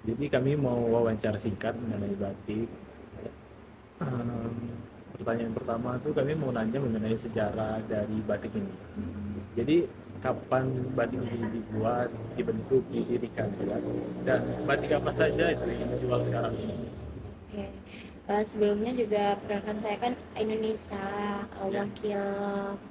Jadi kami mau wawancara singkat mengenai batik. Ehm, Pertanyaan pertama tuh kami mau nanya mengenai sejarah dari batik ini. Jadi kapan batik ini dibuat, dibentuk, didirikan, ya? Dan batik apa saja itu yang dijual sekarang ini? Oke. Sebelumnya juga perkenalkan saya kan Indonesia, Ya. wakil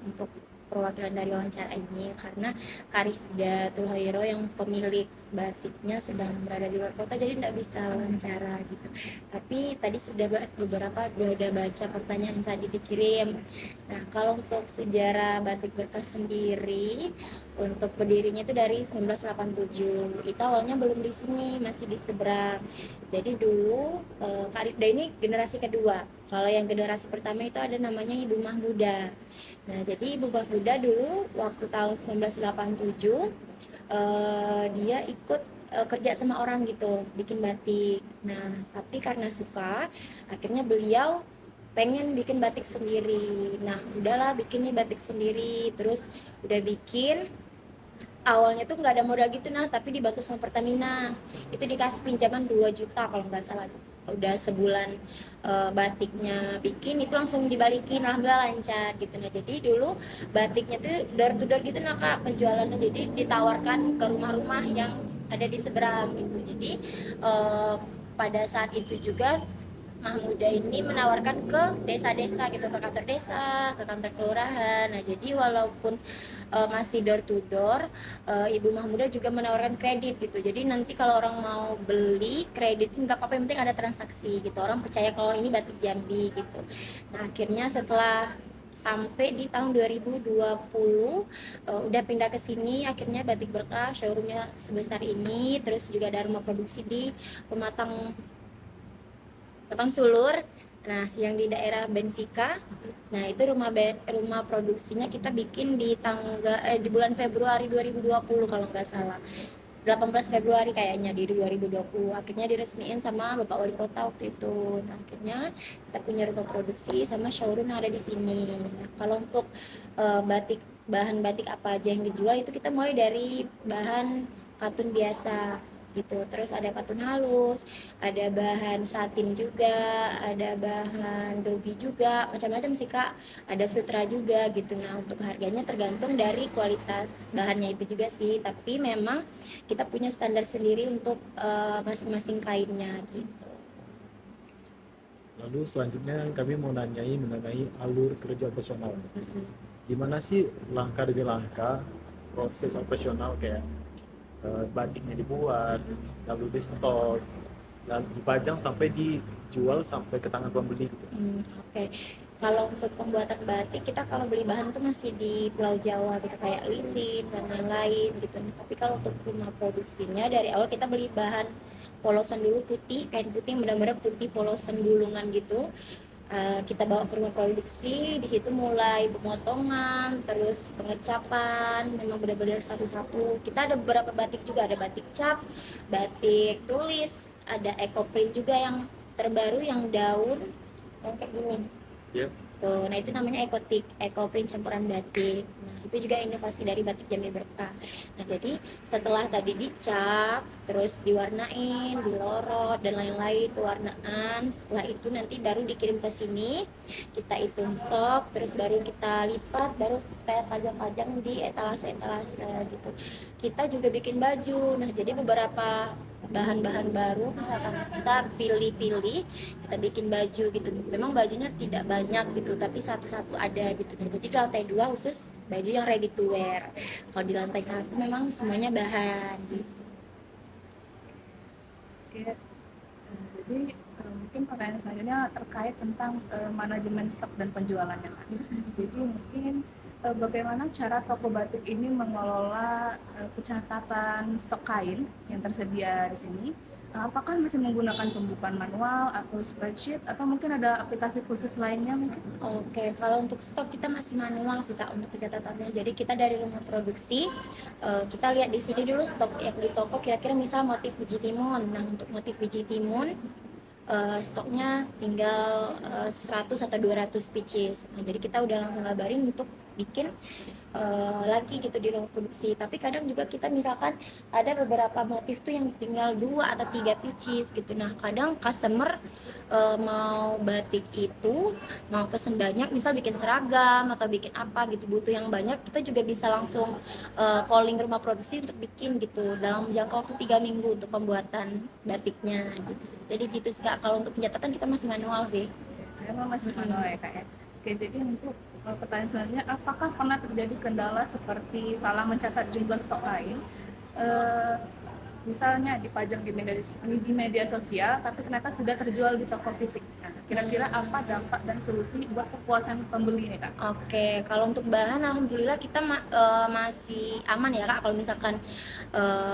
untuk perwakilan dari wawancara ini karena Karifda Tulhoiro yang pemilik batiknya sedang berada di luar kota jadi tidak bisa wawancara gitu. Tapi tadi sudah beberapa udah baca pertanyaan yang tadi dikirim. Nah, kalau untuk sejarah batik Bekas sendiri, untuk berdirinya itu dari 1987. Itu awalnya belum di sini, masih di seberang. Jadi dulu Kak Rifda ini generasi kedua. Kalau yang generasi pertama itu ada namanya Ibu Mahmuda. Nah, jadi Ibu Mahmuda dulu waktu tahun 1987 dia ikut kerja sama orang gitu, bikin batik. Nah, tapi karena suka, akhirnya beliau pengen bikin batik sendiri. Nah, udahlah bikin nih batik sendiri. Terus udah bikin, awalnya tuh nggak ada modal gitu, nah tapi dibantu sama Pertamina itu dikasih pinjaman 2 juta kalau nggak salah. Udah sebulan batiknya bikin itu langsung dibalikin, alhamdulillah lancar gitu. Nah, jadi dulu batiknya tuh door to door gitu, nah Kak, penjualannya jadi ditawarkan ke rumah-rumah yang ada di seberang gitu. Jadi eh, pada saat itu juga Mahmuda ini menawarkan ke desa-desa gitu, ke kantor desa, ke kantor kelurahan. Nah, jadi walaupun masih door to door, Ibu Mahmuda juga menawarkan kredit gitu. Jadi nanti kalau orang mau beli kredit nggak apa-apa, yang penting ada transaksi gitu. Orang percaya kalau ini batik Jambi gitu. Nah, akhirnya setelah sampai di tahun 2020 udah pindah ke sini, akhirnya Batik Berkah showroomnya sebesar ini, terus juga ada rumah produksi di Pematang Petang Sulur. Nah, yang di daerah Benfica. Nah, itu rumah produksinya kita bikin di bulan Februari 2020 kalau nggak salah. 18 Februari kayaknya di 2020. Akhirnya diresmiin sama Bapak Wali Kota waktu itu. Nah, akhirnya kita punya rumah produksi sama showroom yang ada di sini. Nah, kalau untuk bahan batik apa aja yang dijual itu kita mulai dari bahan katun biasa gitu. Terus ada katun halus, ada bahan satin juga, ada bahan dobi juga, macam-macam sih Kak. Ada sutra juga gitu. Nah, untuk harganya tergantung dari kualitas bahannya itu juga sih. Tapi memang kita punya standar sendiri untuk masing-masing kainnya gitu. Lalu selanjutnya kami mau nanyai mengenai alur kerja operasional. Gimana sih langkah demi langkah proses operasional kayak batiknya dibuat, lalu di stok, dan dipajang sampai dijual sampai ke tangan pembeli gitu. Oke. Kalau untuk pembuatan batik kita kalau beli bahan tuh masih di Pulau Jawa gitu kayak lilin dan lain-lain gitu. Tapi kalau untuk rumah produksinya dari awal kita beli bahan polosan dulu putih, kain putih yang benar-benar putih polosan gulungan gitu. Kita bawa ke rumah produksi, di situ mulai pemotongan, terus pengecapan, memang benar-benar satu-satu. Kita ada beberapa batik juga, ada batik cap, batik tulis, ada eco print juga yang terbaru yang daun yang kayak gini. Ya. Tuh, nah itu namanya ekotik, eco print campuran batik. Nah, itu juga inovasi dari batik Jambi Berkah. Nah, jadi setelah tadi dicap, terus diwarnain, dilorot dan lain-lain pewarnaan, setelah itu nanti baru dikirim ke sini, kita hitung stok, terus baru kita lipat, baru kita pajang-pajang di etalase-etalase gitu. Kita juga bikin baju. Nah, jadi beberapa bahan-bahan baru misalkan kita pilih-pilih, kita bikin baju gitu. Memang bajunya tidak banyak gitu tapi satu-satu ada gitu. Nah, jadi di lantai 2 khusus baju yang ready to wear, kalau di lantai 1 memang semuanya bahan gitu. Oke, jadi mungkin pertanyaan selanjutnya terkait tentang manajemen stok dan penjualannya, Kak. Jadi mungkin bagaimana cara toko batik ini mengelola pencatatan stok kain yang tersedia di sini? Apakah masih menggunakan pembukuan manual atau spreadsheet atau mungkin ada aplikasi khusus lainnya mungkin? Oke, kalau untuk stok kita masih manual sih Kak untuk pencatatannya. Jadi kita dari rumah produksi, kita lihat di sini dulu stok yang di toko kira-kira misal motif biji timun. Nah, untuk motif biji timun stoknya tinggal 100 atau 200 pieces. Nah, jadi kita udah langsung ngabarin untuk bikin lagi gitu di ruang produksi. Tapi kadang juga kita misalkan ada beberapa motif tuh yang tinggal 2 atau 3 pieces gitu. Nah kadang customer mau batik itu mau pesen banyak, misal bikin seragam atau bikin apa gitu, butuh yang banyak, kita juga bisa langsung calling rumah produksi untuk bikin gitu dalam jangka waktu 3 minggu untuk pembuatan batiknya gitu. Jadi gitu sih Kak, kalau untuk pencatatan kita masih manual sih. Emang masih manual ya Kak ya. Oke, jadi untuk pertanyaan selanjutnya, apakah pernah terjadi kendala seperti salah mencatat jumlah stok kain? Eh, Misalnya dipajang di media sosial, tapi ternyata sudah terjual di toko fisik. Nah, kira-kira apa dampak dan solusi buat kepuasan pembeli nih Kak? Oke, kalau untuk bahan alhamdulillah kita masih aman ya Kak. Kalau misalkan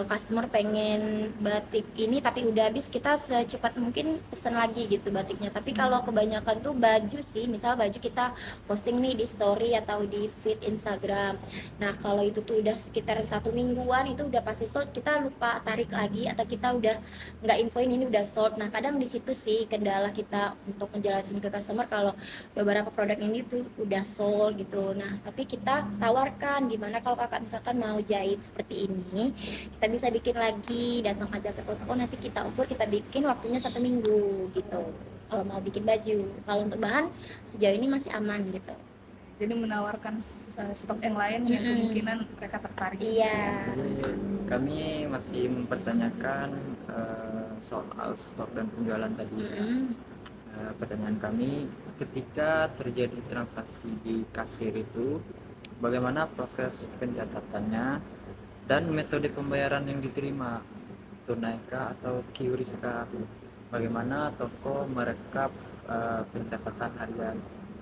customer pengen batik ini tapi udah habis, kita secepat mungkin pesen lagi gitu batiknya. Tapi kalau kebanyakan tuh baju sih, misal baju kita posting nih di story atau di feed Instagram. Nah kalau itu tuh udah sekitar 1 mingguan itu udah pasti sold, kita lupa tarik lagi atau kita udah nggak infoin ini udah sold. Nah kadang di situ sih kendala kita untuk menjelasin ke customer kalau beberapa produk ini tuh udah sold gitu. Nah tapi kita tawarkan gimana kalau kakak misalkan mau jahit seperti ini, kita bisa bikin lagi, datang aja ke toko, nanti kita ukur, kita bikin waktunya 1 minggu gitu kalau mau bikin baju. Kalau untuk bahan sejauh ini masih aman gitu. Jadi menawarkan stok yang lain yang kemungkinan mereka tertarik. Iya. Jadi kami masih mempertanyakan soal stok dan penjualan tadi. Pertanyaan kami, ketika terjadi transaksi di kasir itu, bagaimana proses pencatatannya dan metode pembayaran yang diterima, tunai kah atau QRIS kah? Bagaimana toko merekap pencatatan harian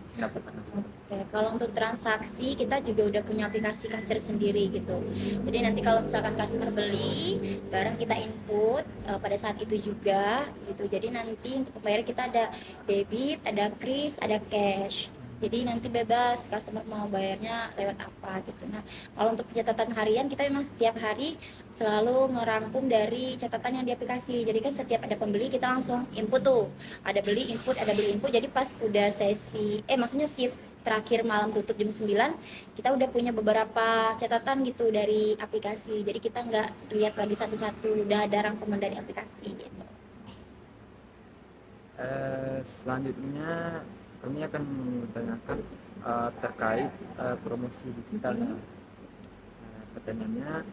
pendapatan harian? Oke, kalau untuk transaksi kita juga udah punya aplikasi kasir sendiri gitu. Jadi nanti kalau misalkan customer beli barang kita input pada saat itu juga gitu. Jadi nanti untuk pembayaran kita ada debit, ada kris, ada cash. Jadi nanti bebas customer mau bayarnya lewat apa gitu. Nah kalau untuk pencatatan harian kita memang setiap hari selalu ngerangkum dari catatan yang di aplikasi. Jadi kan setiap ada pembeli kita langsung input tuh, ada beli input, ada beli input. Jadi pas udah sesi maksudnya shift terakhir malam tutup jam 9, kita udah punya beberapa catatan gitu dari aplikasi. Jadi kita nggak lihat lagi satu-satu, udah ada rangkuman dari aplikasi gitu. Selanjutnya kami akan menanyakan terkait promosi digital. Pertanyaannya,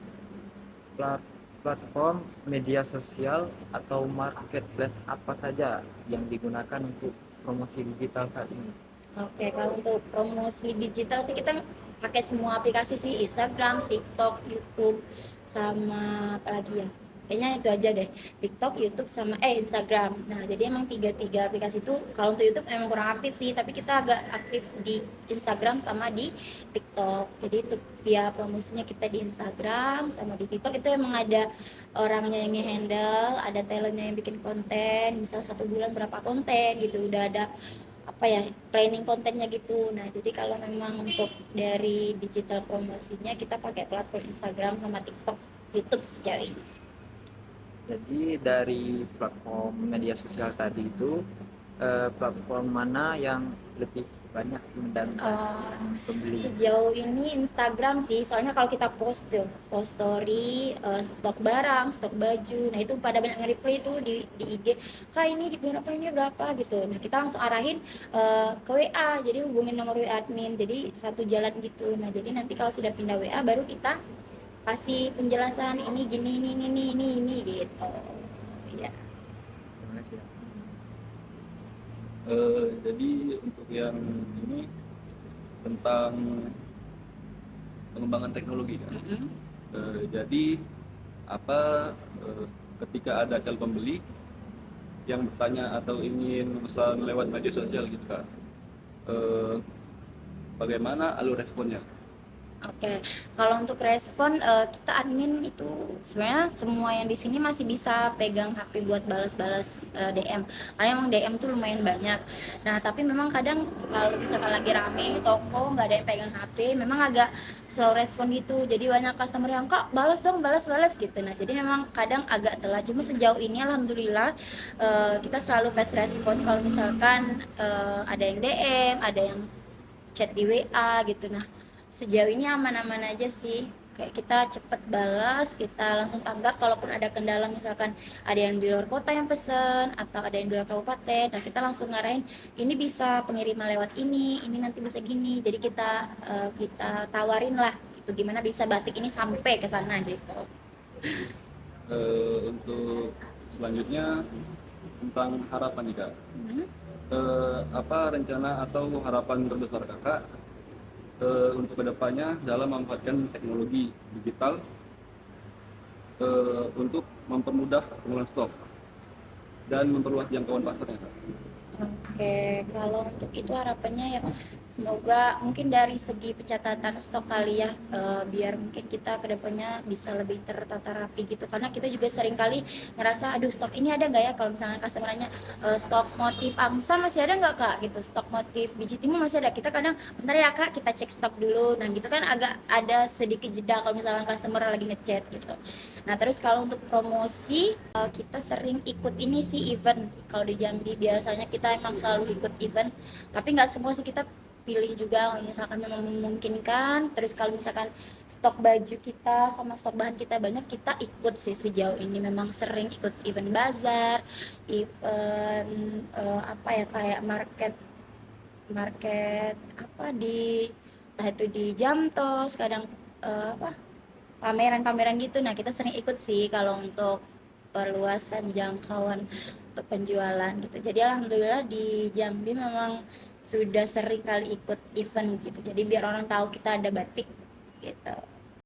platform media sosial atau marketplace apa saja yang digunakan untuk promosi digital saat ini? Oke, kalau untuk promosi digital sih kita pakai semua aplikasi sih, Instagram, TikTok, YouTube, sama apa lagi ya? Kayaknya itu aja deh, TikTok, YouTube, sama Instagram. Nah, jadi emang tiga aplikasi itu. Kalau untuk YouTube emang kurang aktif sih, tapi kita agak aktif di Instagram sama di TikTok. Jadi untuk via promosinya kita di Instagram sama di TikTok itu emang ada orangnya yang nge-handle, ada talentnya yang bikin konten, misal 1 bulan berapa konten gitu, udah ada apa ya planning kontennya gitu. Nah jadi kalau memang untuk dari digital promosinya kita pakai platform Instagram sama TikTok, YouTube sejauh ini. Jadi dari platform media sosial tadi itu, platform mana yang lebih banyak mendatangkan pembeli? Sejauh ini Instagram sih, soalnya kalau kita post story, stok barang, stok baju, nah itu pada banyak nge-reply tuh di IG, kak ini berapa gitu. Nah kita langsung arahin ke WA, jadi hubungin nomor WA admin, jadi satu jalan gitu. Nah jadi nanti kalau sudah pindah WA baru kita kasih penjelasan ini gini ini gitu. Ya. Terima kasih. Jadi untuk yang ini tentang pengembangan teknologi kan. Jadi ketika ada calon pembeli yang bertanya atau ingin memesan lewat media sosial gitu kan, bagaimana alur responnya? Oke, kalau untuk respon kita admin itu sebenarnya semua yang di sini masih bisa pegang HP buat balas-balas DM. Karena emang DM tuh lumayan banyak. Nah, tapi memang kadang kalau misalkan lagi rame toko nggak ada yang pegang HP, memang agak slow respon gitu. Jadi banyak customer yang kak balas dong, balas gitu. Nah, jadi memang kadang agak telat. Cuma sejauh ini alhamdulillah kita selalu fast respon kalau misalkan ada yang DM, ada yang chat di WA gitu. Nah sejauh ini aman-aman aja sih, kayak kita cepet balas, kita langsung tanggap kalaupun ada kendala, misalkan ada yang di luar kota yang pesen atau ada yang di luar kabupaten, nah kita langsung ngarahin ini bisa pengiriman lewat ini nanti bisa gini, jadi kita tawarin lah itu gimana bisa batik ini sampai ke sana gitu. Untuk selanjutnya tentang harapan nih Kak. Apa rencana atau harapan terbesar Kakak untuk kedepannya dalam memanfaatkan teknologi digital untuk mempermudah pengumpulan stok dan memperluas jangkauan pasarnya Kak? Oke, kalau untuk itu harapannya ya semoga mungkin dari segi pencatatan stok kali ya, biar mungkin kita kedepannya bisa lebih tertata rapi gitu, karena kita juga sering kali ngerasa aduh stok ini ada nggak ya, kalau misalnya customer nanya stok motif angsa masih ada nggak kak gitu, stok motif biji timun masih ada, kita kadang bentar ya kak kita cek stok dulu, nah gitu kan agak ada sedikit jeda kalau misalnya customer lagi ngechat gitu. Nah terus kalau untuk promosi kita sering ikut ini sih event, kalau di Jambi biasanya kita emang selalu ikut event, tapi nggak semua sih, kita pilih juga kalau misalkan memang memungkinkan. Terus kalau misalkan stok baju kita sama stok bahan kita banyak, kita ikut sih sejauh ini, memang sering ikut event bazar, event apa ya kayak market apa di entah itu di Jamtos, kadang apa pameran-pameran gitu. Nah kita sering ikut sih kalau untuk perluasan jangkauan untuk penjualan gitu. Jadi alhamdulillah di Jambi memang sudah sering kali ikut event gitu. Jadi biar orang tahu kita ada batik gitu.